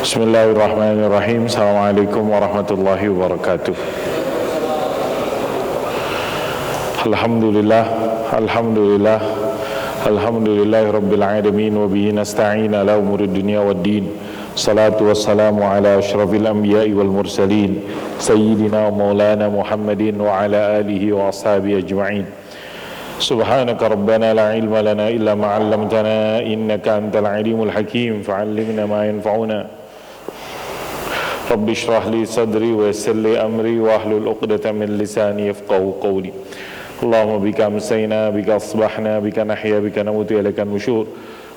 Bismillahirrahmanirrahim. Assalamualaikum warahmatullahi wabarakatuh. Alhamdulillah, alhamdulillah, alhamdulillahi rabbil alamin. Wa bihi nasta'in ala umuri dunya waddin. Salatu wassalamu ala asyrafil anbiya'i wal mursalin Sayyidina wa maulana Muhammadin wa ala alihi wa ashabihi ajma'in. Subhanaka rabbana la ilma lana illa ma 'allamtana innaka antal alimul hakim. Fa'allimna ma yanfa'una. Rabbi shrah li sadri wa yassir li amri wa ahlul 'uqdatam min lisani yafqahu qawli. Allahumma bika amsayna bika asbahna bika nahya bika namutu ilaika nusyur.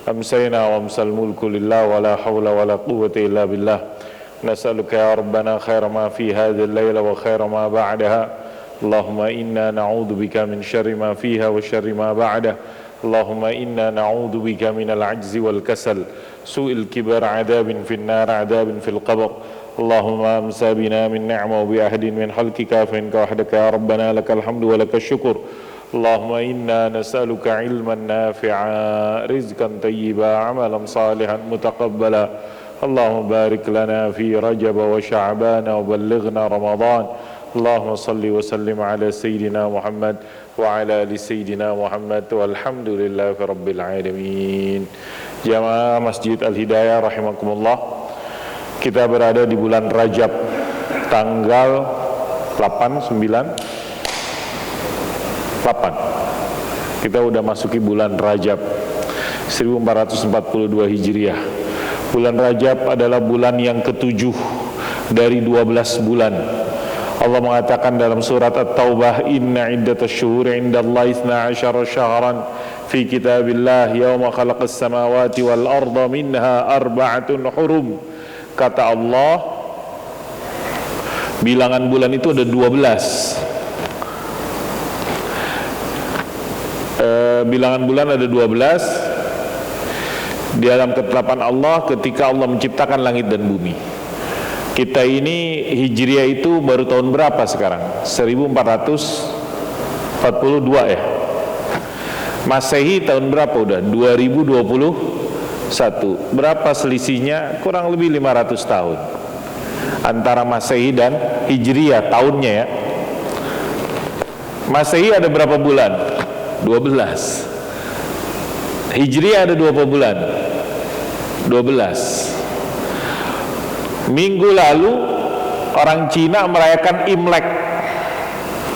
Amsayna wa amsal mulku lillah wa la hawla wa la quwwata illa billah. Nas'aluka ya rabbana khaira ma fi hadhihi al-laila wa khaira ma ba'daha. Allahumma inna na'udzu bika min syarri ma fiha wa syarri ma ba'daha. Allahumma inna na'udzu bika min al-'ajzi wal kasal, su'il kibar, 'adabin fin nar, 'adabin fil qabr. Allahumma amsa bina min ni'ma wa bi ahdin min khalqika fa inka wahdaka ya rabbana lakal hamdu wa lakal syukur. Allahumma inna nas'aluka ilman nafi'a, rizqan tayyiba, amalan salihan mutaqabbala. Allahumma barik lana fi Rajab wa Sya'ban wa ballighna Ramadan. Allahumma salli wa sallim ala Sayyidina Muhammad wa ala ali Sayyidina Muhammad walhamdulillahi rabbil alamin. Jamaah Masjid Al-Hidayah rahimakumullah, kita berada di bulan Rajab, tanggal 8. Kita udah masuki bulan Rajab 1442 Hijriah. Bulan Rajab adalah bulan yang ketujuh dari 12 bulan. Allah mengatakan dalam surat At-Taubah, Inna iddatasy syuhuri indallahi 12 syahran fi kitabillah yauma khalaqas samawati wal arda minha arba'atun hurum. Kata Allah, bilangan bulan itu ada 12. Bilangan bulan ada 12 di dalam ketetapan Allah ketika Allah menciptakan langit dan bumi. Kita ini Hijriah itu baru tahun berapa sekarang? 1442 ya. Masehi tahun berapa udah? 2021. Berapa selisihnya? Kurang lebih 500 tahun antara Masehi dan Hijriah tahunnya ya. Masehi ada berapa bulan? 12. Hijriah ada berapa bulan? 12. Minggu lalu orang Cina merayakan Imlek.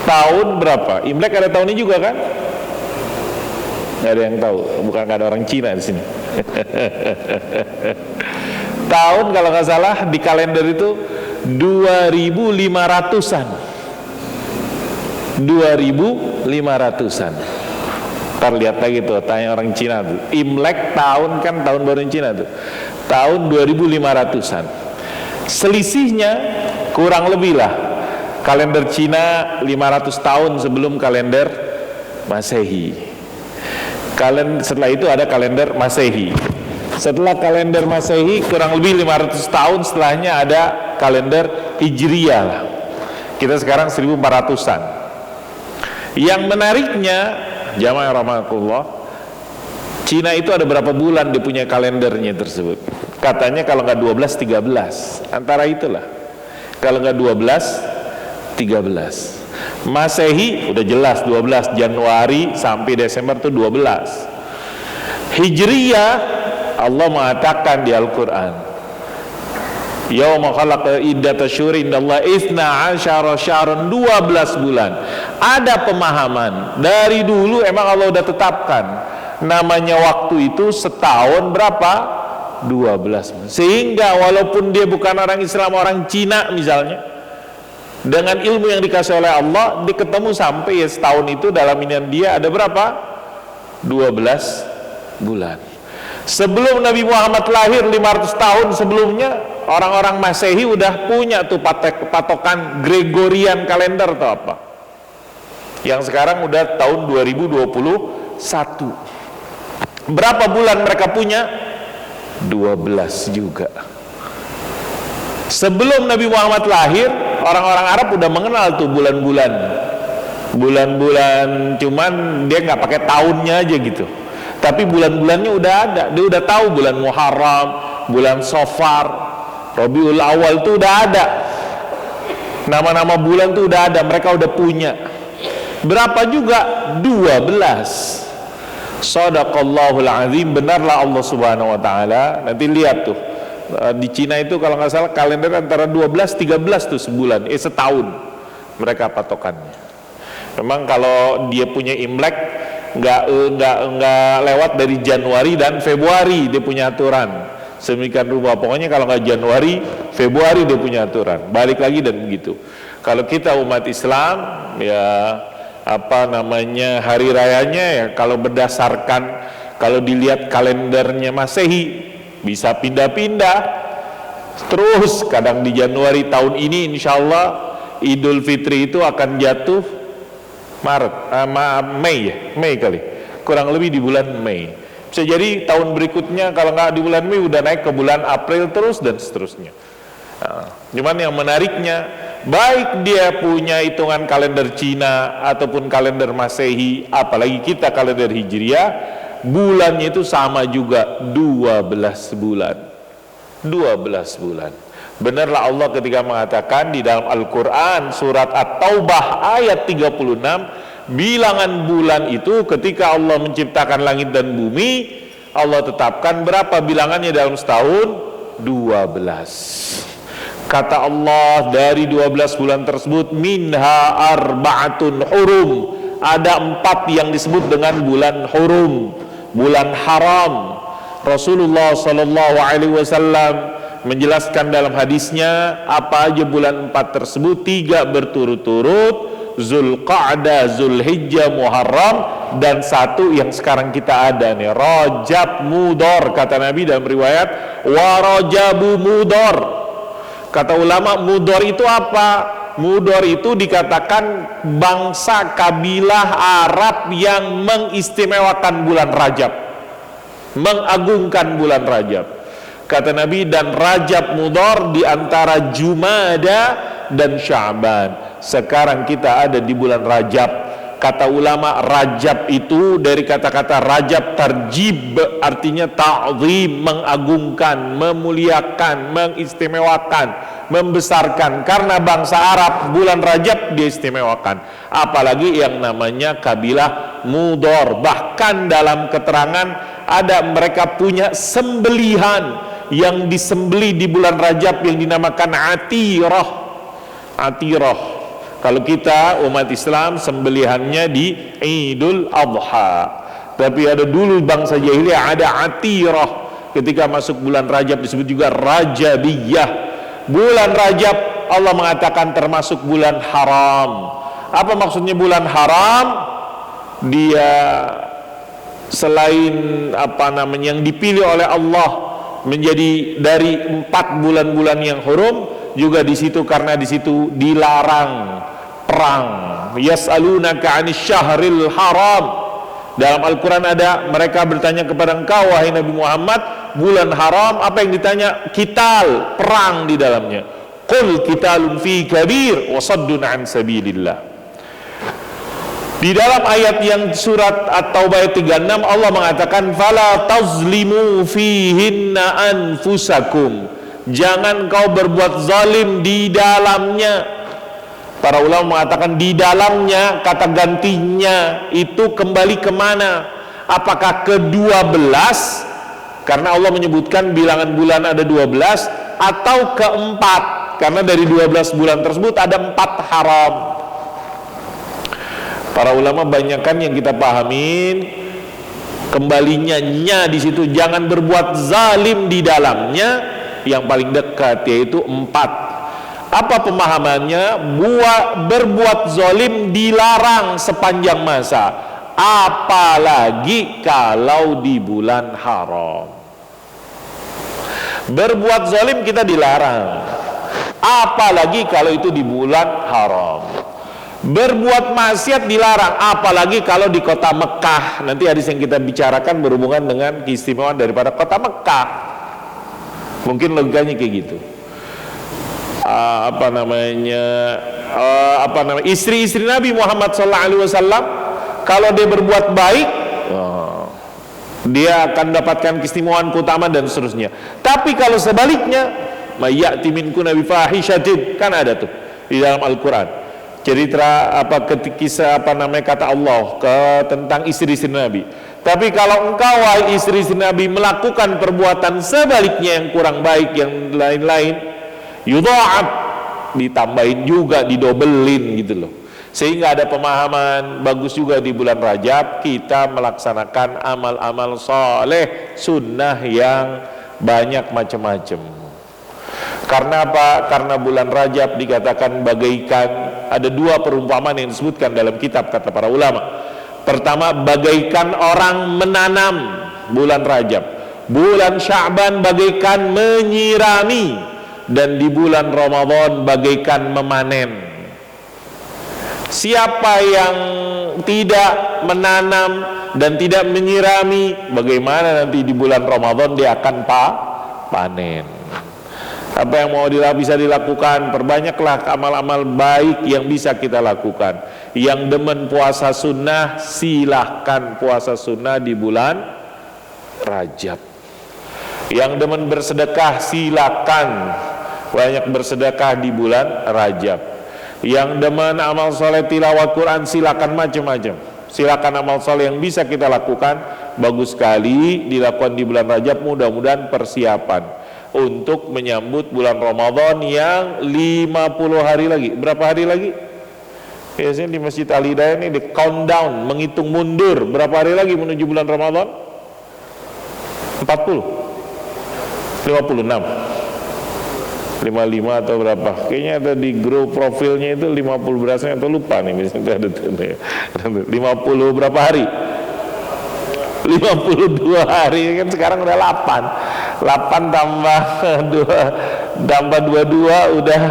Tahun berapa? Imlek ada tahun ini juga kan? Nggak ada yang tahu. Bukan nggak ada orang Cina di sini. Tahun kalau nggak salah di kalender itu 2500-an. 2500-an. Ntar lihat lagi tuh, tanya orang Cina tuh. Imlek tahun kan tahun baru Cina tuh. Tahun 2500-an. Selisihnya kurang lebih lah. Kalender Cina 500 tahun sebelum kalender Masehi. Setelah itu ada kalender Masehi. Setelah kalender Masehi kurang lebih 500 tahun setelahnya ada kalender Hijriah lah. Kita sekarang 1400-an. Yang menariknya, jamaah rahmatullah, Cina itu ada berapa bulan dia punya kalendernya tersebut. Katanya kalau nggak 12, 13. Antara itulah. Kalau nggak 12, 13. Masehi udah jelas 12, Januari sampai Desember itu 12. Hijriyah Allah mengatakan di Al-Quran, yauma khalaqa iddatasy syuhuri indallahi 12 syahran, 12 bulan. Ada pemahaman dari dulu emang Allah udah tetapkan namanya waktu itu setahun berapa? 12. Sehingga walaupun dia bukan orang Islam, orang Cina misalnya, dengan ilmu yang dikasih oleh Allah, dia ketemu sampai ya setahun itu dalam inian dia ada berapa? 12 bulan. Sebelum Nabi Muhammad lahir 500 tahun sebelumnya, orang-orang Masehi udah punya tuh patokan Gregorian kalender atau apa. Yang sekarang udah tahun 2021. Berapa bulan mereka punya? 12 juga. Sebelum Nabi Muhammad lahir, orang-orang Arab udah mengenal tuh bulan-bulan, cuman dia nggak pakai tahunnya aja gitu. Tapi bulan-bulannya udah ada, dia udah tahu bulan Muharram, bulan Safar, Rabiul Awal tuh udah ada, nama-nama bulan tuh udah ada, mereka udah punya. Berapa juga? 12. Shadaqallahul azim, benarlah Allah subhanahu wa ta'ala. Nanti lihat tuh, di Cina itu kalau nggak salah kalender antara 12-13 tuh sebulan, setahun mereka patokannya. Memang kalau dia punya Imlek nggak lewat dari Januari dan Februari, dia punya aturan sedemikian rupa. Pokoknya kalau nggak Januari, Februari dia punya aturan, balik lagi dan begitu. Kalau kita umat Islam ya hari rayanya ya kalau berdasarkan, kalau dilihat kalendernya Masehi bisa pindah-pindah terus. Kadang di Januari tahun ini insya Allah Idul Fitri itu akan jatuh Mei kali, kurang lebih di bulan Mei. Bisa jadi tahun berikutnya kalau nggak di bulan Mei udah naik ke bulan April terus dan seterusnya. Cuman yang menariknya, baik dia punya hitungan kalender Cina ataupun kalender Masehi, apalagi kita kalender Hijriah, bulannya itu sama juga, 12 bulan. 12 bulan. Benarlah Allah ketika mengatakan di dalam Al-Quran surat At-Taubah ayat 36, bilangan bulan itu ketika Allah menciptakan langit dan bumi, Allah tetapkan berapa bilangannya dalam setahun? 12. Kata Allah, dari 12 bulan tersebut minha arba'atun hurum, ada 4 yang disebut dengan bulan hurum, bulan haram. Rasulullah SAW menjelaskan dalam hadisnya apa aja bulan 4 tersebut. 3 berturut-turut, Zulqa'dah, Zulhijjah, Muharram, dan 1 yang sekarang kita ada nih, Rajab Mudhar. Kata Nabi dalam riwayat, wa Rajabu Mudhar. Kata ulama, Mudhar itu apa? Mudhar itu dikatakan bangsa kabilah Arab yang mengistimewakan bulan Rajab, mengagungkan bulan Rajab. Kata Nabi, dan Rajab Mudhar di antara Jumada dan Sya'ban. Sekarang kita ada di bulan Rajab. Kata ulama, Rajab itu dari kata-kata Rajab tarjib, artinya ta'zim, mengagungkan, memuliakan, mengistimewakan, membesarkan. Karena bangsa Arab bulan Rajab diistimewakan, apalagi yang namanya kabilah Mudhar. Bahkan dalam keterangan ada mereka punya sembelihan yang disembeli di bulan Rajab yang dinamakan Atirah. Atirah. Kalau kita umat Islam sembelihannya di Idul Adha, tapi ada dulu bangsa jahiliyah ada Atirah. Ketika masuk bulan Rajab disebut juga Rajabiyah. Bulan Rajab Allah mengatakan termasuk bulan haram. Apa maksudnya bulan haram? Dia selain yang dipilih oleh Allah menjadi dari 4 bulan-bulan yang hurum, juga di situ karena di situ dilarang perang. Yas'alunaka 'anis syahril haram. Dalam Al-Quran ada, mereka bertanya kepada engkau wahai Nabi Muhammad, bulan haram, apa yang ditanya? Qital, perang di dalamnya. Qul qitalun fi kabir wa saddun 'an sabilillah. Di dalam ayat yang surat At-Taubah ayat 36 Allah mengatakan fala tazlimu fihinna anfusakum. Jangan kau berbuat zalim di dalamnya. Para ulama mengatakan di dalamnya, kata gantinya itu kembali kemana? Apakah ke-12 karena Allah menyebutkan bilangan bulan ada 12, atau ke-4 karena dari 12 bulan tersebut ada 4 haram? Para ulama banyakkan yang kita pahamin kembalinya di situ, jangan berbuat zalim di dalamnya. Yang paling dekat yaitu 4. Apa pemahamannya? Berbuat zalim dilarang sepanjang masa, apalagi kalau di bulan haram. Berbuat zalim kita dilarang, apalagi kalau itu di bulan haram. Berbuat maksiat dilarang, apalagi kalau di kota Mekah. Nanti hadis yang kita bicarakan berhubungan dengan keistimewaan daripada kota Mekah. Mungkin logikanya kayak gitu. Istri-istri Nabi Muhammad SAW, kalau dia berbuat baik, dia akan mendapatkan keistimewaan, keutamaan dan seterusnya. Tapi kalau sebaliknya, may ya'ti minkunna bi fahishatin, kan ada tuh di dalam Al-Qur'an. Cerita kisah kata Allah tentang istri-istri Nabi. Tapi kalau engkau wahai istri-istri Nabi melakukan perbuatan sebaliknya yang kurang baik, yang lain-lain, yudha'ab, ditambahin juga, didobelin gitu loh. Sehingga ada pemahaman bagus juga di bulan Rajab kita melaksanakan amal-amal soleh sunnah yang banyak macam-macam. Karena apa? Karena bulan Rajab dikatakan bagaikan, ada dua perumpamaan yang disebutkan dalam kitab kata para ulama. Pertama, bagaikan orang menanam bulan Rajab. Bulan Sya'ban bagaikan menyirami, dan di bulan Ramadan bagaikan memanen. Siapa yang tidak menanam dan tidak menyirami, bagaimana nanti di bulan Ramadan dia akan panen. Apa yang mau bisa dilakukan, perbanyaklah amal-amal baik yang bisa kita lakukan. Yang demen puasa sunnah, silahkan puasa sunnah di bulan Rajab. Yang demen bersedekah, silahkan banyak bersedekah di bulan Rajab. Yang demen amal soleh tilawah Quran, silakan macam-macam. Silakan amal soleh yang bisa kita lakukan, bagus sekali dilakukan di bulan Rajab. Mudah-mudahan persiapan untuk menyambut bulan Ramadan yang 50 hari lagi. Berapa hari lagi? Biasanya di Masjid Al-Hidayah ini di countdown, menghitung mundur. Berapa hari lagi menuju bulan Ramadan? 40? 56? 55 atau berapa? Kayaknya ada di grup profilnya itu 50 berasnya atau lupa nih, misalnya ada 50 berapa hari? 52 hari, kan sekarang udah 8 tambah 22 udah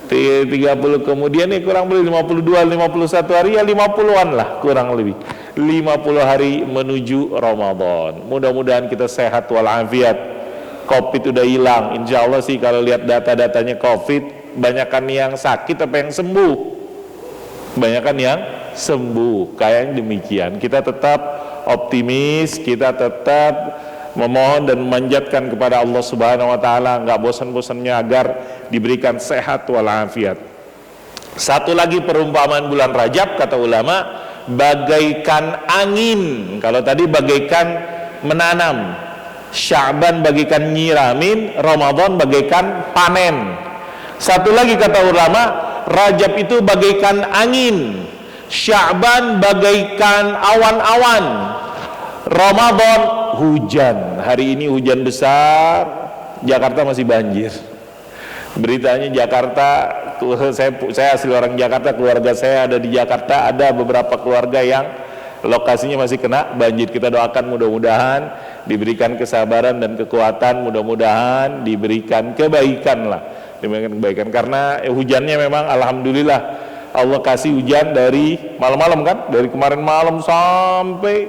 30, kemudian nih kurang lebih 51 hari, ya 50-an lah kurang lebih 50 hari menuju Ramadan. Mudah-mudahan kita sehat walafiat. Covid udah hilang, insya Allah sih. Kalau lihat data-datanya Covid, banyakan yang sakit apa yang sembuh? Banyakan yang sembuh, kayaknya demikian. Kita tetap optimis, kita tetap memohon dan memanjatkan kepada Allah Subhanahu wa taala, enggak bosan-bosannya agar diberikan sehat walafiat. Satu lagi perumpamaan bulan Rajab kata ulama, bagaikan angin. Kalau tadi bagaikan menanam, Sya'ban bagaikan nyiramin, Ramadan bagaikan panen. Satu lagi kata ulama, Rajab itu bagaikan angin, Sya'ban bagaikan awan-awan, Ramadan hujan. Hari ini hujan besar, Jakarta masih banjir. Beritanya Jakarta, saya asli orang Jakarta, keluarga saya ada di Jakarta, ada beberapa keluarga yang lokasinya masih kena banjir. Kita doakan mudah-mudahan diberikan kesabaran dan kekuatan, mudah-mudahan diberikan kebaikan lah, diberikan kebaikan. Karena hujannya memang alhamdulillah Allah kasih hujan dari malam-malam kan, dari kemarin malam sampai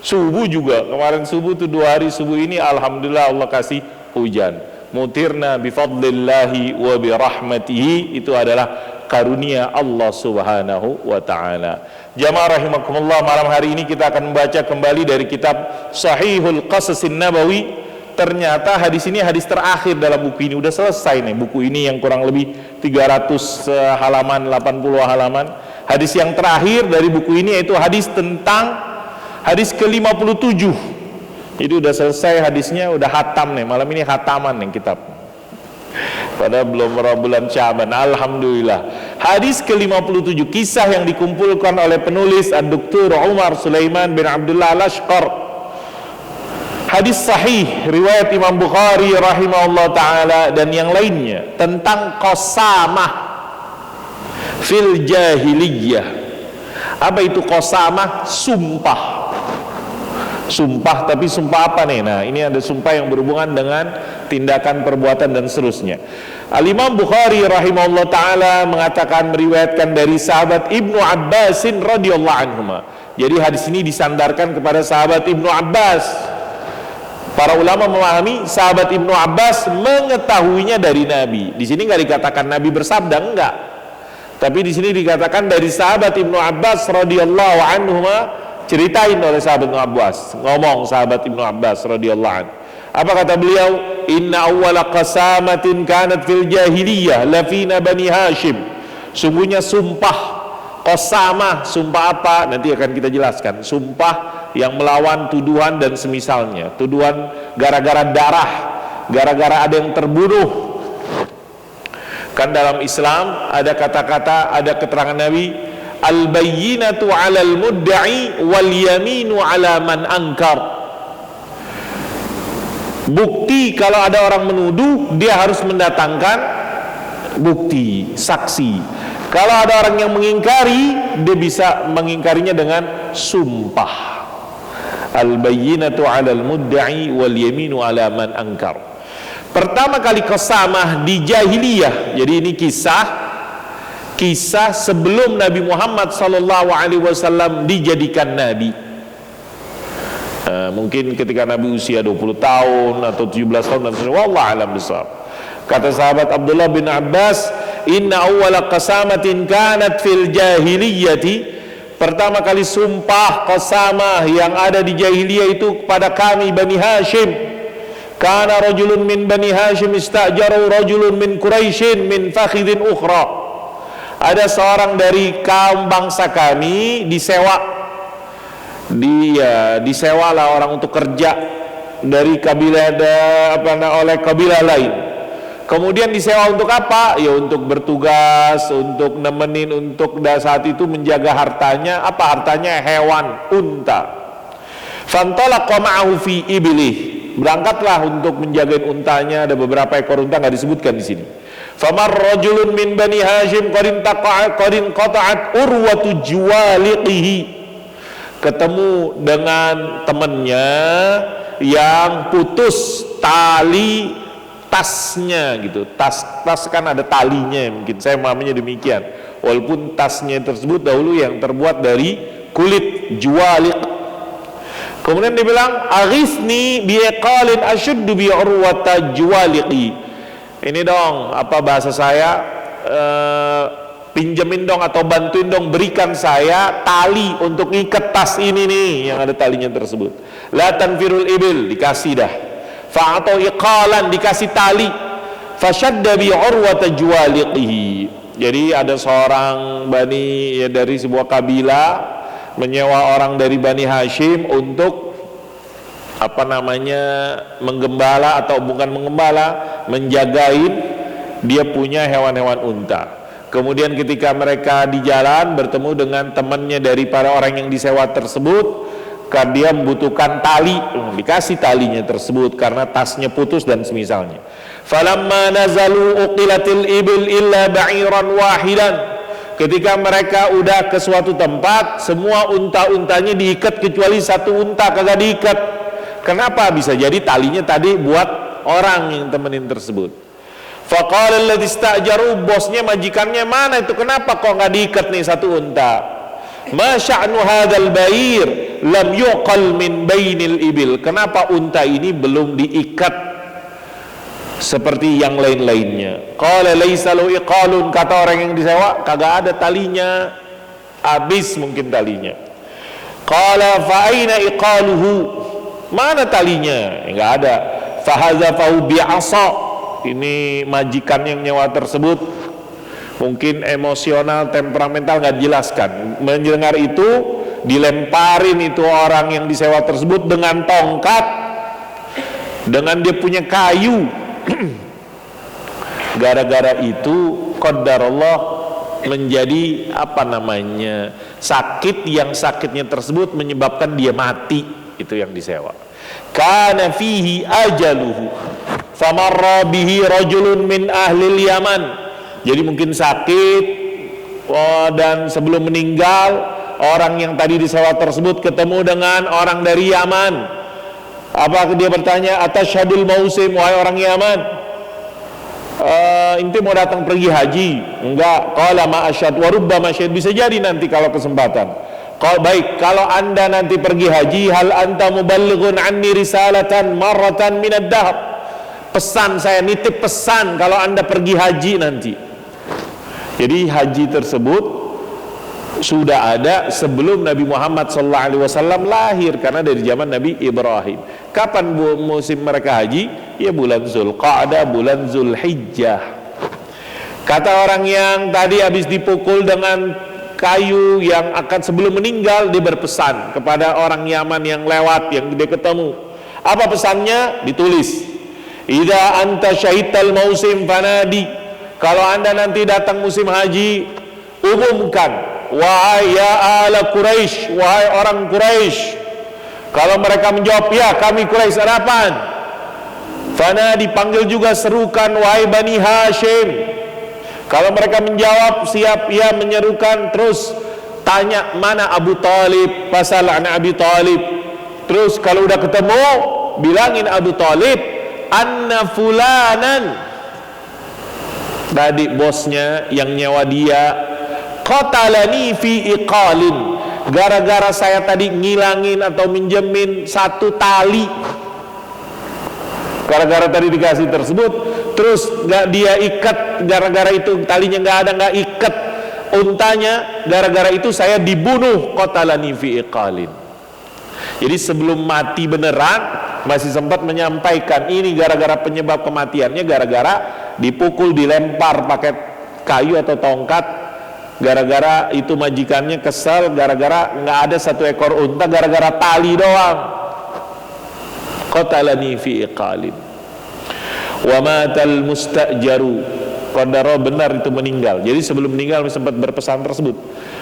subuh juga. Kemarin subuh tuh 2 hari subuh ini alhamdulillah Allah kasih hujan. Mutirna bifadlillahi wa birahmatihi, itu adalah karunia Allah Subhanahu wa ta'ala. Jamaah rahimakumullah, malam hari ini kita akan membaca kembali dari kitab Sahihul Qasasin Nabawi. Ternyata hadis ini hadis terakhir dalam buku ini. Udah selesai nih buku ini yang kurang lebih 300 halaman, 80 halaman. Hadis yang terakhir dari buku ini yaitu hadis tentang hadis ke-57. Jadi udah selesai hadisnya, udah hatam nih. Malam ini hataman nih kitab. Padahal belum bulan Sya'ban. Alhamdulillah. Hadis ke-57, kisah yang dikumpulkan oleh penulis Ad-Doktor Umar Sulaiman bin Abdullah Al-Ashqar. Hadis sahih riwayat Imam Bukhari rahimahullah taala dan yang lainnya tentang qasamah fil jahiliyah. Apa itu qasamah? Sumpah. Sumpah, tapi sumpah apa nih? Nah, ini ada sumpah yang berhubungan dengan tindakan, perbuatan dan seterusnya. Al-Imam Bukhari rahimahullah taala mengatakan, meriwayatkan dari sahabat Ibnu Abbasin radhiyallahu anhuma. Jadi hadis ini disandarkan kepada sahabat Ibnu Abbas. Para ulama memahami sahabat Ibnu Abbas mengetahuinya dari Nabi. Di sini nggak dikatakan Nabi bersabda, enggak. Tapi di sini dikatakan dari sahabat Ibnu Abbas radhiyallahu anhuma, ceritain oleh sahabat Ibnu Abbas, ngomong sahabat Ibnu Abbas radhiyallahu anhu. Apa kata beliau? inna awwala qasamatin kanat fil jahiliyah lafina bani Hashim. Sungguhnya sumpah qasamah, sumpah apa? Nanti akan kita jelaskan. Sumpah yang melawan tuduhan dan semisalnya. Tuduhan gara-gara darah, gara-gara ada yang terbunuh. Kan dalam Islam ada kata-kata, ada keterangan Nabi, al-bayyinatu 'alal mudda'i wal yaminu 'ala man ankar. Bukti kalau ada orang menuduh, dia harus mendatangkan bukti, saksi. Kalau ada orang yang mengingkari, dia bisa mengingkarinya dengan sumpah. Al-bayyinatu 'alal mudda'i wal yaminu 'ala man ankar. Pertama kali qasamah di jahiliyah. Jadi ini kisah sebelum Nabi Muhammad SAW dijadikan Nabi. Mungkin ketika Nabi usia 20 tahun atau 17 tahun dan sebagainya. Wallahu a'lam bishawab. Kata sahabat Abdullah bin Abbas, inna awwala qasamatin kanat fil jahiliyati. Pertama kali sumpah qasamah yang ada di jahiliyah itu kepada kami Bani Hashim. Kana rajulun min Bani Hashim istajaru rajulun min Quraisyin min fakhidin ukhra. Ada seorang dari kaum bangsa kami disewalah orang untuk kerja dari kabilah oleh kabilah lain. Kemudian disewa untuk apa? Ya untuk bertugas, untuk nemenin, untuk saat itu menjaga hartanya. Apa hartanya? Hewan, unta. Fantalaqa ma'ahu fi ibilih. Berangkatlah untuk menjaga untanya. Ada beberapa ekor unta nggak disebutkan di sini. Famar rajulun min Bani Hashim qadin qata'at urwatu juwaliqihi. Ketemu dengan temannya yang putus tali tasnya gitu. Tas kan ada talinya, mungkin saya memahaminya demikian. Walaupun tasnya tersebut dahulu yang terbuat dari kulit juwaliq. Kemudian dia bilang, aghithni biqalin ashuddu bi urwata juwaliqi. Ini dong, apa bahasa saya, pinjemin dong atau bantuin dong, berikan saya tali untuk ngikat tas ini nih yang ada talinya tersebut. La tanfirul ibil, dikasih dah. Fa'atau iqalan, dikasih tali. Fashadda bi urwata juwaliqihi. Jadi ada seorang bani dari sebuah kabilah menyewa orang dari Bani Hashim untuk menggembala atau bukan menggembala, menjagain dia punya hewan-hewan unta. Kemudian ketika mereka di jalan bertemu dengan temannya dari para orang yang disewa tersebut, karena dia membutuhkan tali, dikasih talinya tersebut karena tasnya putus dan semisalnya. Falamma nazalu uqilatil ibil illa ba'iran wahidan. Ketika mereka udah ke suatu tempat, semua unta-untanya diikat kecuali satu unta kagak diikat. Kenapa? Bisa jadi talinya tadi buat orang yang temenin tersebut. Faqala alladhi ista'jaru, bosnya, majikannya, mana itu, kenapa kok nggak diikat nih satu unta? Ma sya'nu hadzal ba'ir lam yuqal min bainil ibil. Kenapa unta ini belum diikat seperti yang lain-lainnya? Qala laisa lahu iqalun, kata orang yang disewa, kagak ada talinya, habis mungkin talinya. Qala fa aina iqaluhu, mana talinya? Enggak ada. Fa hadzafahu bi'asa. Ini majikan yang nyewa tersebut mungkin emosional, temperamental, nggak dijelaskan. Mendengar itu, dilemparin itu orang yang disewa tersebut dengan tongkat, dengan dia punya kayu. Gara-gara itu qadarullah menjadi sakit, yang sakitnya tersebut menyebabkan dia mati, itu yang disewa. Kana fihi ajaluhu famarra bihi rajulun min ahlil Yaman. Jadi mungkin sakit, dan sebelum meninggal orang yang tadi disewa tersebut ketemu dengan orang dari Yaman. Apa dia bertanya, atasyhadul mausim, wahai orang Yaman, inti mau datang pergi haji? Enggak. Qala ma asyhad wa rubbama syahid, bisa jadi nanti kalau kesempatan. Baik, kalau anda nanti pergi haji, hal anta muballighun anni risalatan marratan minad dahr. Pesan saya, nitip pesan kalau anda pergi haji nanti. Jadi haji tersebut sudah ada sebelum Nabi Muhammad SAW lahir, karena dari zaman Nabi Ibrahim. Kapan musim mereka haji? Ya bulan Zulqa'dah, bulan Zulhijjah. Kata orang yang tadi habis dipukul dengan kayu yang akan sebelum meninggal, dia berpesan kepada orang Yaman yang lewat, yang dia ketemu. Apa pesannya? Ditulis, idza anta syahidtal mausim fanadi. Kalau anda nanti datang musim haji, umumkan, wahai ya ala Quraisy, wahai orang Quraisy. Kalau mereka menjawab, ya kami Quraisy, ada apaan? Fanadi, panggil juga, serukan, wahai Bani Hashim. Kalau mereka menjawab siap, ia menyerukan, terus tanya mana Abu Talib, pasal anak Abi Talib. Terus kalau udah ketemu, bilangin Abu Talib, anna fulanan, tadi bosnya yang nyewa dia, qatalani fi iqalin, gara-gara saya tadi ngilangin atau minjemin satu tali. Gara-gara tadi dikasih tersebut, terus nggak dia ikat, gara-gara itu talinya nggak ada, nggak ikat untanya, gara-gara itu saya dibunuh. Qatalani fi iqalin. Jadi sebelum mati beneran masih sempat menyampaikan ini gara-gara penyebab kematiannya gara-gara dipukul, dilempar pakai kayu atau tongkat. Gara-gara itu majikannya kesal, gara-gara nggak ada satu ekor unta, gara-gara tali doang. Qatalani fi iqalin. Wa matal mustajaru, qadara, benar itu meninggal. Jadi sebelum meninggal sempat berpesan tersebut.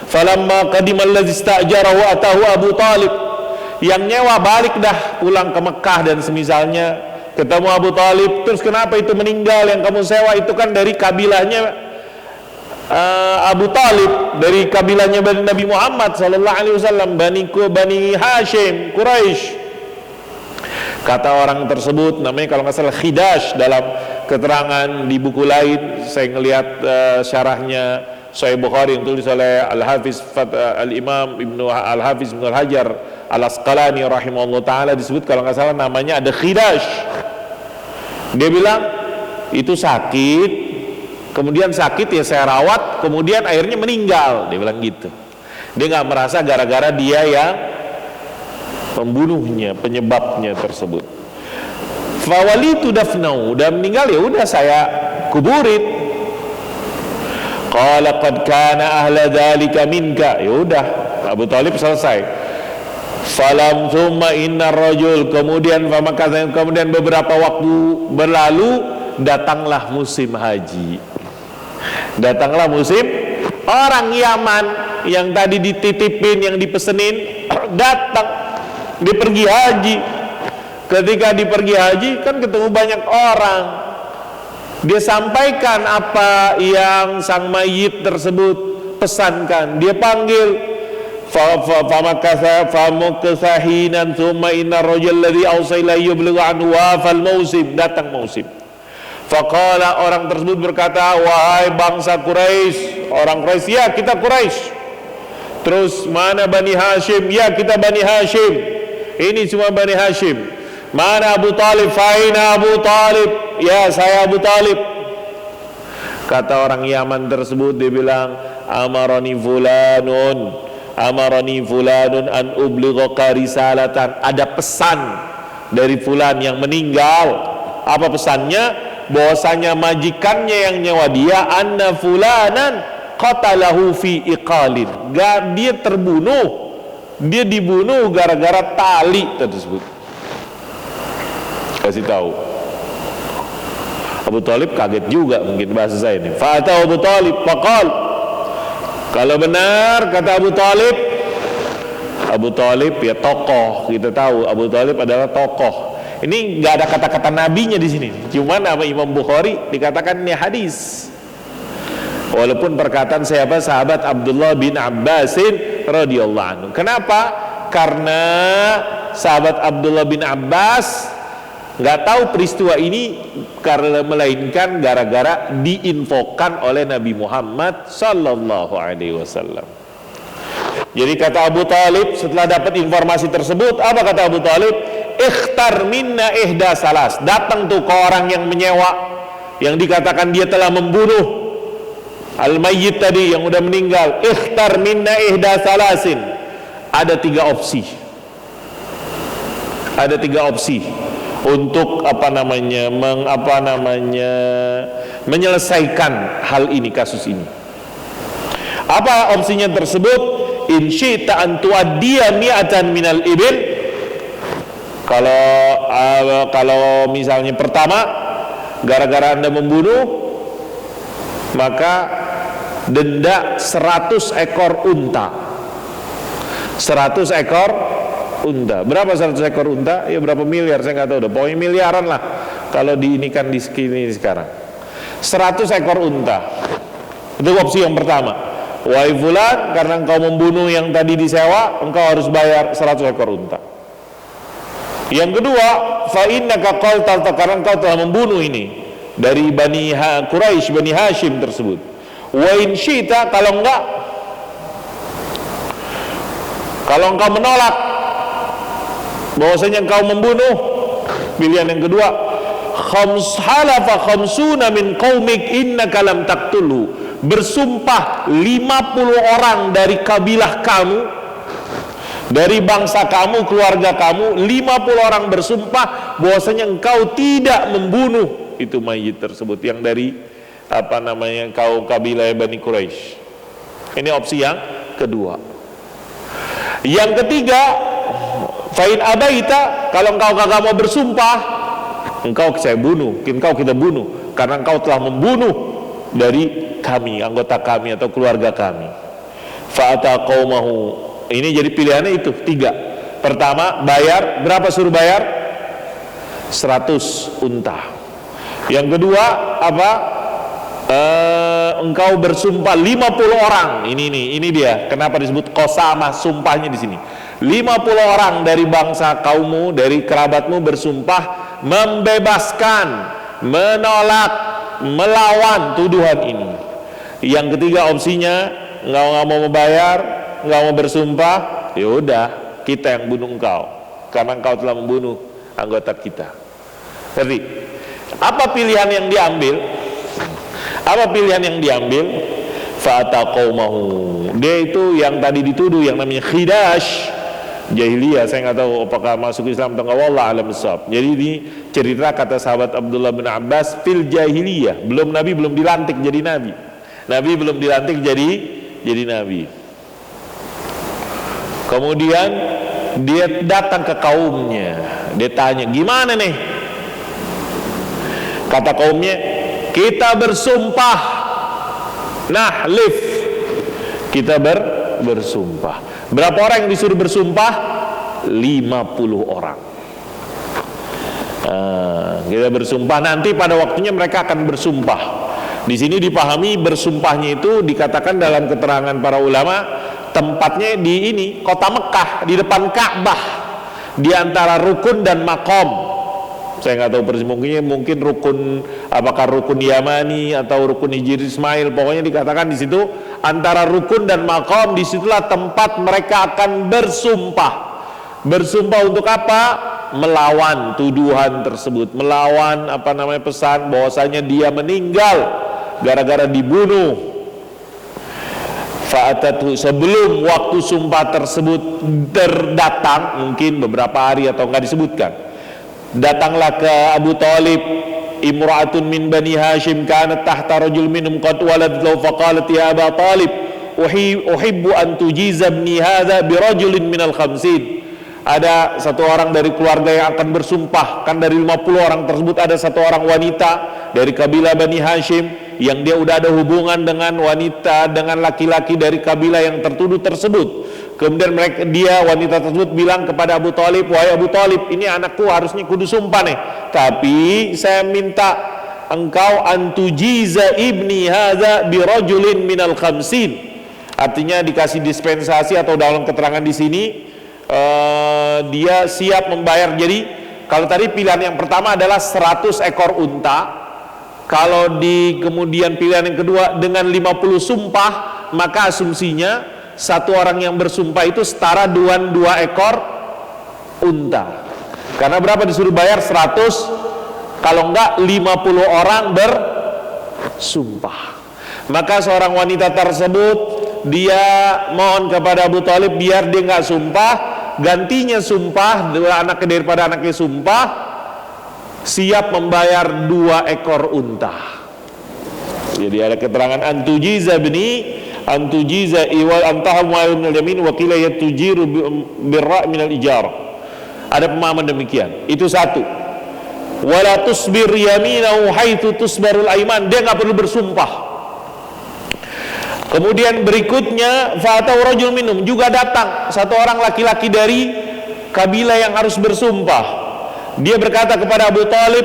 Falamma qadimal ladzi istajarahu atahu Abu Talib, yang nyewa balik dah pulang ke Mekah dan semisalnya, ketemu Abu Talib, terus kenapa itu meninggal? Yang kamu sewa itu kan dari kabilahnya Abu Talib, dari kabilahnya Nabi Muhammad sallallahu alaihi wasallam, Bani Hashim, Quraisy. Kata orang tersebut, namanya kalau nggak salah Khidash, dalam keterangan di buku lain saya ngelihat syarahnya Sahih Bukhari yang tulis oleh Al-Hafiz Al-Imam Al-Hafiz Ibnu Al-Hajar Al-Asqalani rahimahullah ta'ala, disebut kalau nggak salah namanya ada Khidash. Dia bilang itu sakit, kemudian sakit ya saya rawat, kemudian akhirnya meninggal. Dia bilang gitu. Dia nggak merasa gara-gara dia yang pembunuhnya, penyebabnya tersebut. Fawalitu dafnau, udah meninggal ya udah saya kuburin. Qala qad kana ahla dzalika minka, ya udah Abu Talib selesai. Falam thumma innar rajul, kemudian beberapa waktu berlalu, datanglah musim haji. Datanglah musim, orang Yaman yang tadi dititipin, yang dipesenin datang. Dia pergi haji. Ketika dia pergi haji kan ketemu banyak orang. Dia sampaikan apa yang sang mayit tersebut pesankan. Dia panggil, famukasahinan thumma inna rajul ladzi awsayla yublughu anhu wafal mausim, datang mausim. Faqala, orang tersebut berkata, wahai bangsa Quraisy, orang Quraisy, ya kita Quraisy. Terus mana Bani Hashim? Ya kita Bani Hashim. Ini cuma Bani Hashim. Mana Abu Talib? Faina Abu Talib? Ya saya Abu Talib. Kata orang Yaman tersebut, dia bilang, amarani fulanun an ublighaka risalatan. Ada pesan dari fulan yang meninggal. Apa pesannya? Bahwasanya majikannya yang nyewa dia, anna fulanan qatalahu fi iqalin. Dia terbunuh, dia dibunuh gara-gara tali tersebut. Kasih tahu. Abu Talib kaget juga mungkin bahasa saya ini. Fa'ata Abu Talib faqal, kalau benar kata Abu Talib ya tokoh, kita tahu Abu Talib adalah tokoh. Ini nggak ada kata-kata nabinya di sini. Cuman sama Imam Bukhari dikatakan ini hadis. Walaupun perkataan siapa? Sahabat Abdullah bin Abbasin radhiyallahu anhu. Kenapa? Karena sahabat Abdullah bin Abbas nggak tahu peristiwa ini, karena melainkan gara-gara diinfokan oleh Nabi Muhammad sallallahu alaihi wasallam. Jadi kata Abu Talib setelah dapat informasi tersebut, apa kata Abu Talib? Ikhtar minna ihda salas. Datang tuh ke orang yang menyewa, yang dikatakan dia telah membunuh al-mayyit tadi yang udah meninggal. Ikhtar minna ihda salasin. Ada tiga opsi. untuk menyelesaikan hal ini, kasus ini. Apa opsinya tersebut? In syi'ta an tuaddiya mi'atan minal ibil. Kalau misalnya pertama, gara-gara Anda membunuh, maka denda 100 ekor unta. 100 ekor unta. Berapa 100 ekor unta? Ya berapa miliar, saya nggak tahu. Udah pokoknya miliaran lah kalau diinikan di sini sekarang. 100 ekor unta. Itu opsi yang pertama. Wahai fulan, karena engkau membunuh yang tadi disewa, engkau harus bayar 100 ekor unta. Yang kedua, fa innaka qalta, karena engkau telah membunuh ini dari Bani Quraisy, Bani Hashim tersebut. Wa in syi'ta, kalau engkau menolak bahwasanya engkau membunuh, pilihan yang kedua, halafa khamsuna min qaumik innaka lam taqtulhu. Bersumpah 50 orang dari kabilah kamu, dari bangsa kamu, keluarga kamu, 50 orang bersumpah bahwasanya engkau tidak membunuh itu mayit tersebut yang dari kaum kabilah Bani Quraisy. Ini opsi yang kedua. Yang ketiga, fa'in abaita, kalau engkau kagak mau bersumpah, engkau saya bunuh, engkau kita bunuh karena engkau telah membunuh dari kami, anggota kami atau keluarga kami. Fa'ata qaumahu. Ini jadi pilihannya itu 3. Pertama, bayar, berapa suruh bayar? 100 unta. Yang kedua, engkau bersumpah 50 orang. Ini dia. Kenapa disebut qasamah, sumpahnya di sini. 50 orang dari bangsa kaummu, dari kerabatmu bersumpah membebaskan, menolak, melawan tuduhan ini. Yang ketiga opsinya, nggak mau membayar, nggak mau bersumpah, ya udah kita yang bunuh engkau karena engkau telah membunuh anggota kita. Jadi apa pilihan yang diambil? Apa pilihan yang diambil? Fa'ata qaumahu. Dia itu yang tadi dituduh yang namanya khidash jahiliyah. Saya nggak tahu apakah masuk Islam atau enggak, wallah alam bissawab. Jadi ini cerita kata sahabat Abdullah bin Abbas fil jahiliyah. Nabi belum dilantik jadi nabi. Nabi belum dilantik jadi nabi. Kemudian dia datang ke kaumnya. Dia tanya, "Gimana nih?" Kata kaumnya, "Kita bersumpah. Nahlif." Kita bersumpah. Berapa orang yang disuruh bersumpah? 50 orang. Kita bersumpah, nanti pada waktunya mereka akan bersumpah. Di sini dipahami bersumpahnya itu dikatakan dalam keterangan para ulama, tempatnya di kota Mekah, di depan Ka'bah, di antara rukun dan makom. Saya nggak tahu persis, mungkin rukun, apakah rukun Yamani atau rukun Hijri Ismail, pokoknya dikatakan di situ antara rukun dan makom, disitulah tempat mereka akan bersumpah. Bersumpah untuk apa? Melawan tuduhan tersebut, melawan pesan bahwasanya dia meninggal gara-gara dibunuh. Fa'atatu, sebelum waktu sumpah tersebut terdatang, mungkin beberapa hari atau enggak disebutkan, datanglah ke Abu Talib imra'atun min Bani Hashim kanat tahta rajul minhum qad walad law faqalat ya Abu Talib uhibbu an tujiza ibni hadha bi rajulin minal khamsin. Ada satu orang dari keluarga yang akan bersumpah, kan dari 50 orang tersebut ada satu orang wanita dari kabilah Bani Hashim yang dia udah ada hubungan dengan wanita, dengan laki-laki dari kabilah yang tertuduh tersebut. Kemudian wanita tersebut bilang kepada Abu Talib, "Wahai Abu Talib, ini anakku harusnya kudu sumpah nih, tapi saya minta engkau antujiza ibni hadza bi rajulin minal khamsin." Artinya dikasih dispensasi, atau dalam keterangan di sini dia siap membayar. Jadi kalau tadi pilihan yang pertama adalah 100 ekor unta, kalau kemudian pilihan yang kedua dengan 50 sumpah, maka asumsinya satu orang yang bersumpah itu setara 2 ekor unta. Karena berapa disuruh bayar? 100, kalau enggak 50 orang bersumpah. Maka seorang wanita tersebut dia mohon kepada Abu Talib biar dia enggak sumpah, gantinya sumpah, dua anaknya daripada anaknya sumpah, siap membayar 2 ekor unta. Jadi ada keterangan antujiza iwal antahum wa minal yamin wa qila yatujiru birra minal ijarah. Ada pemahaman demikian. Itu satu. Wala tusbir yaminahu haitsu tusbarul aiman. Dia enggak perlu bersumpah. Kemudian berikutnya fa'atau rajul minhum, juga datang satu orang laki-laki dari kabilah yang harus bersumpah. Dia berkata kepada Abu Talib,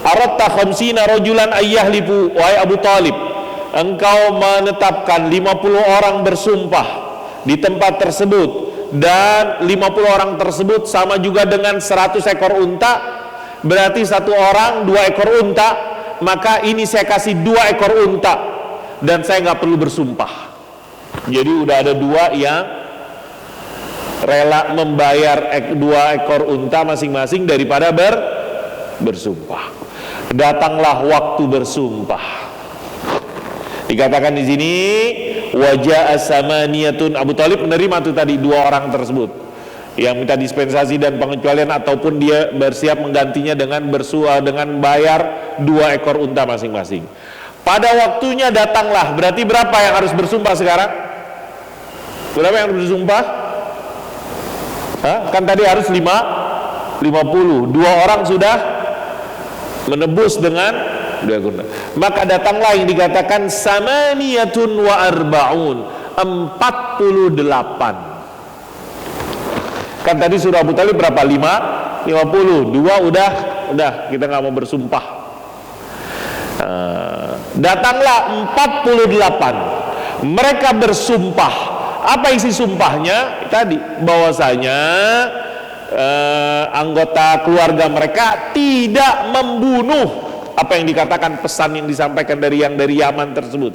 aratta khamsina rajulan ayyahlifu, wahai Abu Talib, engkau menetapkan 50 orang bersumpah di tempat tersebut, dan 50 orang tersebut sama juga dengan 100 ekor unta, berarti satu orang 2 ekor unta, maka ini saya kasih 2 ekor unta dan saya nggak perlu bersumpah. Jadi udah ada 2 yang rela membayar 2 ekor unta masing-masing daripada bersumpah. Datanglah waktu bersumpah. Dikatakan di sini wajah samaniyatun. Abu Talib menerima tuh tadi 2 orang tersebut yang minta dispensasi dan pengecualian, ataupun dia bersiap menggantinya dengan dengan bayar 2 ekor unta masing-masing. Pada waktunya datanglah, berarti berapa yang harus bersumpah sekarang? Berapa yang harus bersumpah? Kan tadi harus 50. 2 orang sudah menebus dengan 2 ekor. Maka datanglah yang dikatakan samaniyatun wa arba'un, 48. Kan tadi surah Abu Talib berapa? 50. 2 udah kita nggak mau bersumpah. Datanglah 48. Mereka bersumpah. Apa isi sumpahnya? Tadi bahwasanya anggota keluarga mereka tidak membunuh, apa yang dikatakan pesan yang disampaikan dari Yaman tersebut.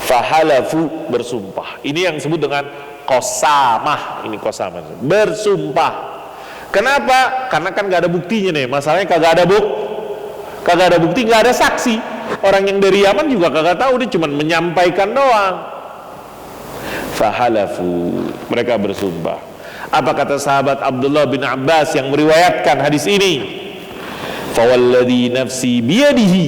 Fahalafu, bersumpah. Ini yang disebut dengan qasamah. Ini qasamah, bersumpah. Kenapa? Karena kan gak ada buktinya nih. Masalahnya kagak ada bukti, gak ada saksi. Orang yang dari Yaman juga kagak tahu, dia cuma menyampaikan doang. Fahalafu, mereka bersumpah. Apa kata sahabat Abdullah bin Abbas yang meriwayatkan hadis ini? Fawalladhi nafsi biyadihi,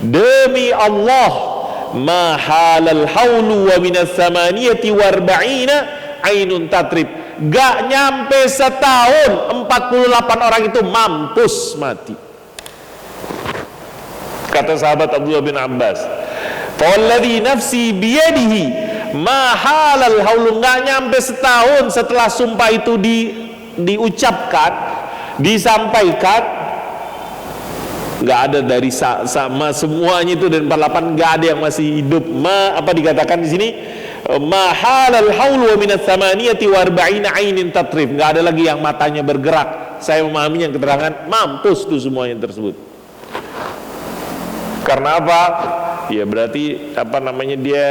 demi Allah, ma halal haulu wa minas samaniyati warba'ina ainun tatrib. Gak nyampe setahun 48 orang itu mampus mati. Kata sahabat Abdullah bin Abbas, fawalladhi nafsi biyadihi, ma halal haulu, gak nyampe setahun setelah sumpah itu diucapkan, disampaikan, gak ada dari sama semuanya itu, dan 48 gak ada yang masih hidup. Apa dikatakan di sini? Ma halal haulu wa minas samaniyati wa arba'ina ainin tatrif. Gak ada lagi yang matanya bergerak. Saya memahami yang keterangan mampus tuh semuanya tersebut. Karena apa? Ya berarti dia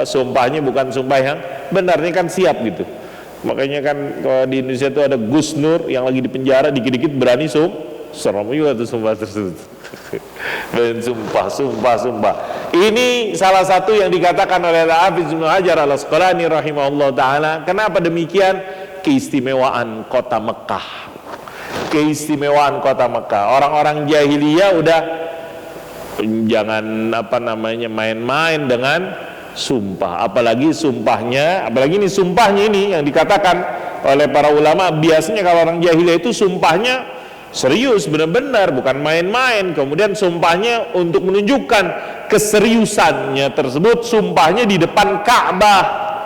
sumpahnya bukan sumpah yang benar, ini kan siap gitu. Makanya kan kalau di Indonesia itu ada Gus Nur yang lagi di penjara, dikit-dikit berani serem juga tuh sumpah tersebut. Dan sumpah. Ini salah satu yang dikatakan oleh Al-Hafiz Ibnu Hajar Al-Asqalani rahimahullah taala. Kenapa demikian? Keistimewaan kota Mekah. Orang-orang jahiliyah udah jangan main-main dengan sumpah, apalagi ini sumpahnya ini yang dikatakan oleh para ulama. Biasanya kalau orang jahiliyah itu sumpahnya serius, benar-benar, bukan main-main. Kemudian sumpahnya untuk menunjukkan keseriusannya tersebut, sumpahnya di depan Ka'bah.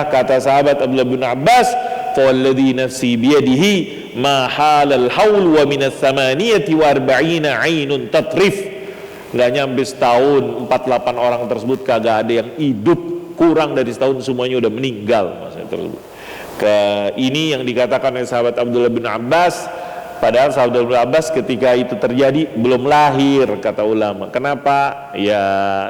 Kata sahabat Abdullah bin Abbas, fawalladhi nafsi biyadihi ma halal haul wa minas samaniyati wa arba'ina ainun tatrif. Gak nyampe setahun 48 orang tersebut kagak ada yang hidup. Kurang dari setahun semuanya udah meninggal tersebut. Ini yang dikatakan oleh sahabat Abdullah bin Abbas. Padahal sahabat Abdullah bin Abbas ketika itu terjadi belum lahir, kata ulama. Kenapa? Ya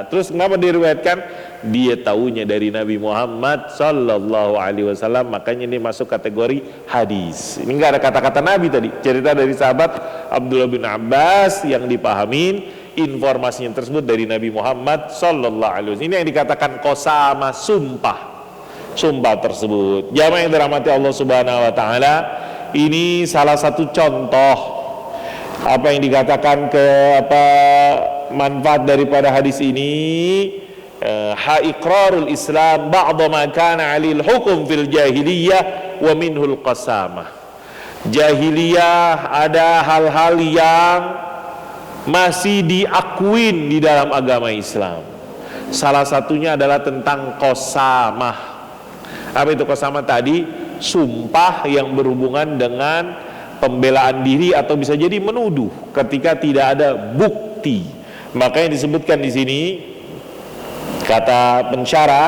terus kenapa diriwayatkan? Dia tahunya dari Nabi Muhammad sallallahu alaihi wasallam, makanya ini masuk kategori hadis. Ini enggak ada kata-kata Nabi tadi, cerita dari sahabat Abdullah bin Abbas yang dipahamin informasinya tersebut dari Nabi Muhammad sallallahu alaihi wasallam. Ini yang dikatakan qasamah, sumpah tersebut. Jamaah yang dirahmati Allah Subhanahu wa taala, ini salah satu contoh apa yang dikatakan manfaat daripada hadis ini. Iqrarul Islam ba'da ma kana 'alil hukum fil jahiliyah wa minhul qasamah. Jahiliyah ada hal-hal yang masih diakuin di dalam agama Islam. Salah satunya adalah tentang qasamah. Apa itu qasamah tadi? Sumpah yang berhubungan dengan pembelaan diri atau bisa jadi menuduh ketika tidak ada bukti. Makanya disebutkan di sini, kata pensyarah,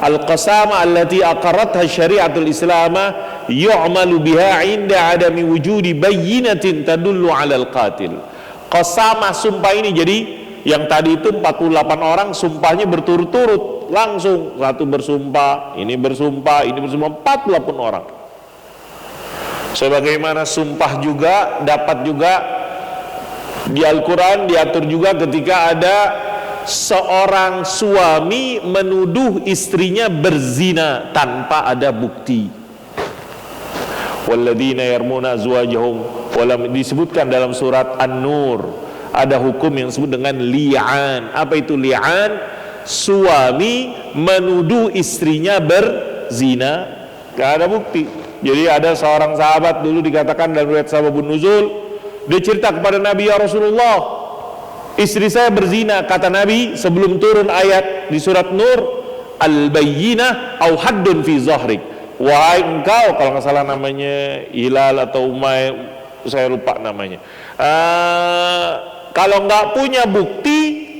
al-qasamah allati aqarratha syari'atul islamah yu'malu biha 'inda 'adami wujudi bayyinatin tadullu 'alal qatil. Qasamah, sumpah ini, jadi yang tadi itu 48 orang sumpahnya berturut-turut, langsung satu bersumpah, ini bersumpah 48 orang. Sebagaimana sumpah juga dapat juga di Al-Quran diatur juga ketika ada seorang suami menuduh istrinya berzina tanpa ada bukti. Walladzina yarmuna azwajahum, disebutkan dalam surat An-Nur, ada hukum yang disebut dengan li'an. Apa itu li'an? Suami menuduh istrinya berzina, gak ada bukti. Jadi ada seorang sahabat dulu dikatakan dalam riwayat sababun nuzul, dia cerita kepada Nabi, ya Rasulullah, istri saya berzina. Kata Nabi sebelum turun ayat di surat Nur, al-bayyinah au haddun fi zahrik. Wahai engkau, kalau nggak salah namanya Hilal atau Umay, saya lupa namanya, kalau nggak punya bukti,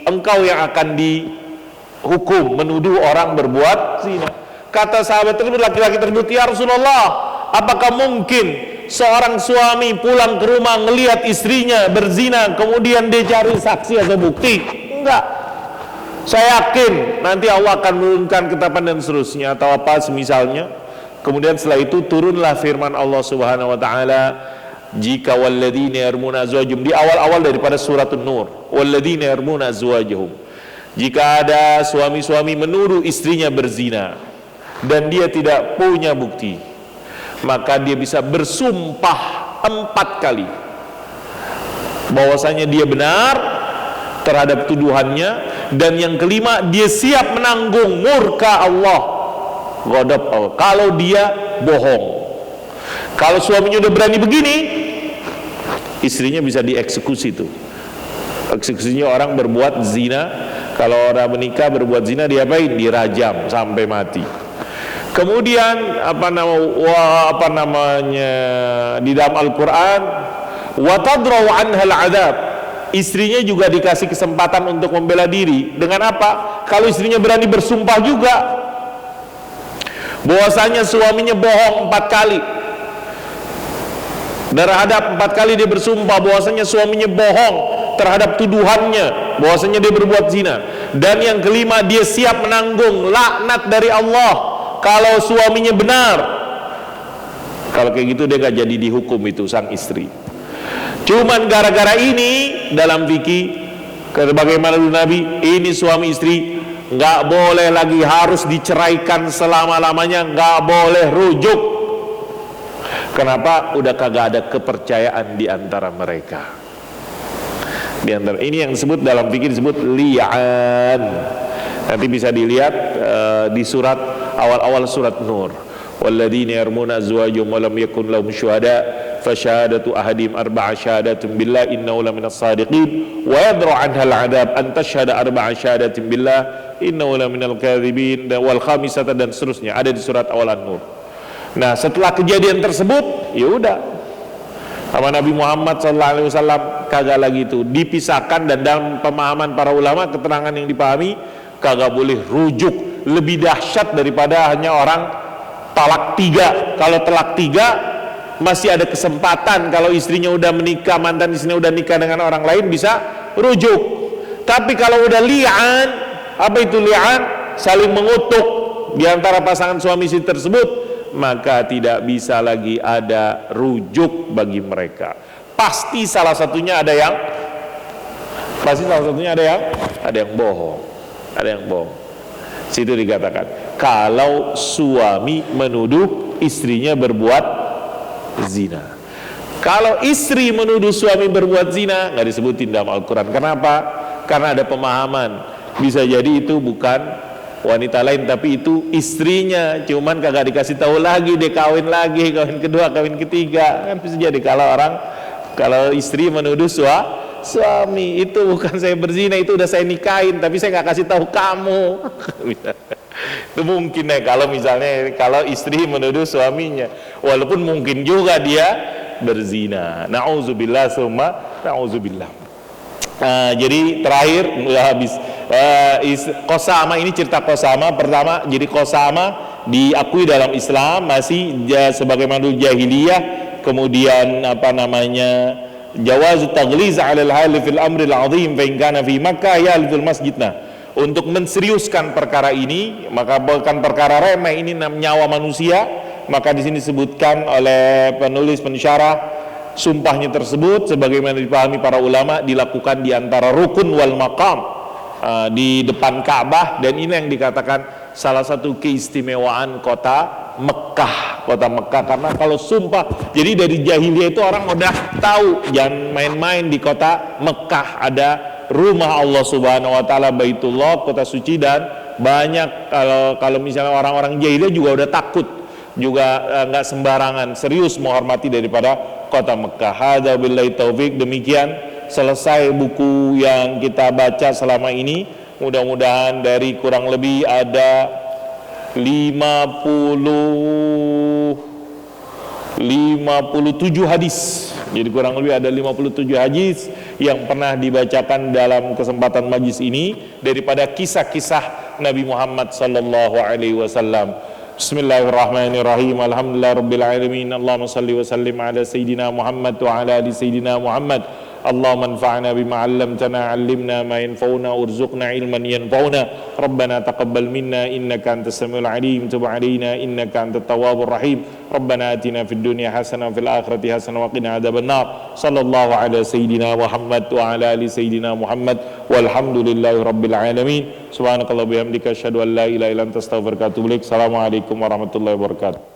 engkau yang akan dihukum menuduh orang berbuat zina. Kata sahabat tersebut, laki-laki tersebut, ya Rasulullah, apakah mungkin seorang suami pulang ke rumah ngelihat istrinya berzina kemudian dia cari saksi atau bukti? Enggak. Saya yakin nanti Allah akan menurunkan ketetapan dan seterusnya atau apa semisalnya. Kemudian setelah itu turunlah firman Allah Subhanahu wa taala, jika walladzina yarmuna azwajahum, di awal-awal daripada surat An-Nur, walladzina yarmuna azwajahum, jika ada suami-suami menuduh istrinya berzina dan dia tidak punya bukti, maka dia bisa bersumpah 4 kali bahwasanya dia benar terhadap tuduhannya, dan yang kelima dia siap menanggung murka Allah, ghadab Allah, kalau dia bohong. Kalau suaminya udah berani begini, istrinya bisa dieksekusi tuh. Eksekusinya orang berbuat zina, kalau orang menikah berbuat zina diapain? Dirajam sampai mati. Kemudian apa namanya di dalam Al-Quran, wa tadra'u anhal adab, istrinya juga dikasih kesempatan untuk membela diri. Dengan apa? Kalau istrinya berani bersumpah juga bahwasanya suaminya bohong 4 kali, terhadap 4 kali dia bersumpah bahwasanya suaminya bohong terhadap tuduhannya bahwasanya dia berbuat zina, dan yang kelima dia siap menanggung laknat dari Allah kalau suaminya benar. Kalau kayak gitu dia gak jadi dihukum itu sang istri. Cuman gara-gara ini dalam fikih, bagaimana dulu Nabi, ini suami istri nggak boleh lagi harus diceraikan selama-lamanya, nggak boleh rujuk. Kenapa? Udah kagak ada kepercayaan di antara mereka. Di antara ini yang disebut dalam fikih disebut li'an. Nanti bisa dilihat di surat awal-awal surat Nur. Walladzina yarmuna azwajahum wa lam yakun lahum syuhada fasyahadatu ahadim arba'a syahadatin billah innahu laminas sadiqin wa yadra 'anha al'adab an tashhada arba'a syahadatin billah innahu laminal kadhibin wal khamisata, dan seterusnya, ada di surat awal An-Nur. Nah, setelah kejadian tersebut, ya udah, sama Nabi Muhammad SAW kagak lagi itu dipisahkan, dan dalam pemahaman para ulama keterangan yang dipahami kagak boleh rujuk. Lebih dahsyat daripada hanya orang talak 3. Kalau talak 3 masih ada kesempatan, kalau istrinya udah menikah, mantan istrinya udah nikah dengan orang lain bisa rujuk. Tapi kalau udah li'an, apa itu li'an? Saling mengutuk di antara pasangan suami istri tersebut, maka tidak bisa lagi ada rujuk bagi mereka. Pasti salah satunya ada yang bohong. Ada yang bohong. Situ dikatakan kalau suami menuduh istrinya berbuat zina. Kalau istri menuduh suami berbuat zina, nggak disebutin dalam Al-Quran. Kenapa? Karena ada pemahaman, bisa jadi itu bukan wanita lain, tapi itu istrinya, cuman kagak dikasih tahu lagi, dia kawin lagi, kawin kedua, kawin ketiga, kan bisa jadi. Kalau istri menuduh suami, itu bukan saya berzina, itu udah saya nikahin, tapi saya nggak kasih tahu kamu. Itu mungkin ya, kalau istri menuduh suaminya, walaupun mungkin juga dia berzina. Na'udzubillah summa na'udzubillah. Jadi terakhir udah habis. Qasama ini cerita Qasama. Pertama, jadi Qasama diakui dalam Islam masih sebagaimana jahiliyah. Kemudian jawaz taghliz 'ala al-hal fil amri al-'azim fa in kana fi Makkah yalzul masjidna. Untuk menseriuskan perkara ini, maka bukan perkara remeh, ini nyawa manusia. Maka di sini disebutkan oleh penulis pensyarah, sumpahnya tersebut sebagaimana dipahami para ulama dilakukan di antara rukun wal maqam, di depan Ka'bah, dan ini yang dikatakan salah satu keistimewaan kota Mekah, karena kalau sumpah, jadi dari jahiliyah itu orang udah tahu jangan main-main di kota Mekah, ada rumah Allah Subhanahu wa taala, Baitullah, kota suci, dan banyak kalau misalnya orang-orang jahiliyah juga udah takut, juga nggak sembarangan, serius menghormati daripada kota Mekah. Hadza billahi taufik. Demikian selesai buku yang kita baca selama ini. Mudah-mudahan dari kurang lebih ada 57 hadis. Jadi kurang lebih ada 57 hadis yang pernah dibacakan dalam kesempatan majlis ini daripada kisah-kisah Nabi Muhammad sallallahu alaihi wasallam. Bismillahirrahmanirrahim. Alhamdulillahirabbil alamin. Allahumma shalli wa sallim ala sayidina Muhammad wa ala ali sayidina Muhammad. Allahumma anfa'na bima 'allamtana, 'allimna ma yanfa'una, warzuqna ilman yanfa'una. Rabbana taqabbal minna innaka antas samiul 'alim, tub 'alaina innaka antat tawwabur rahim. Rabbana atina fid dunya hasanah wa fil akhirati hasanah wa qina adzabannar. Sallallahu ala sayidina Muhammad wa ala ali sayidina Muhammad walhamdulillahi rabbil alamin. Subhanakallah bihamdika asyhadu an la ilaha illa anta astaghfiruka wa atubu ilaik. Assalamualaikum warahmatullahi wabarakatuh.